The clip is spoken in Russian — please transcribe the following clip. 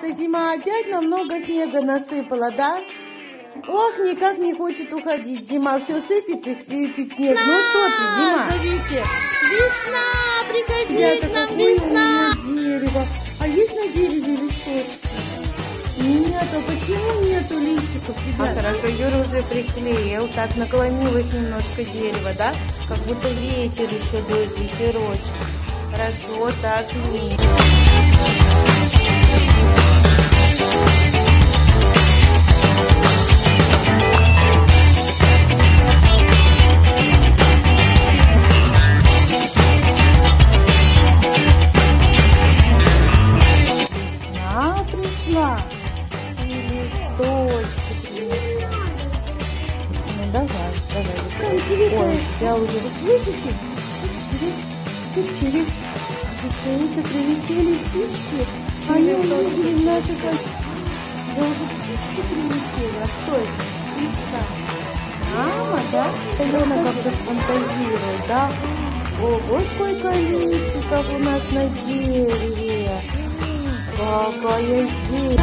ребята, зима опять намного снега насыпала, да? Ох, никак не хочет уходить зима. Все сыпет и сыпет снег. Ну что ты, зима? Смотрите, весна, приходи Ребята, к нам, какое весна. у меня дерево. А есть на дереве листочки? Нет, а почему нету листиков, ребята? Хорошо, Юра уже приклеил. Так, наклонилось немножко дерево, да? Как будто ветер еще дует, ветерочек. Хорошо, так, ниже. Пришла. И листочки. Ну давай. Там чирикает. Ой, я уже, вы слышите? Чик-чирик. Это прилетели птички. Они увидели наши Да уже птички прилетели. А кто это? Птичка. Мама, да? Алена как-то фантазирует, да? Ого, сколько листиков у нас на дереве. Какая здесь.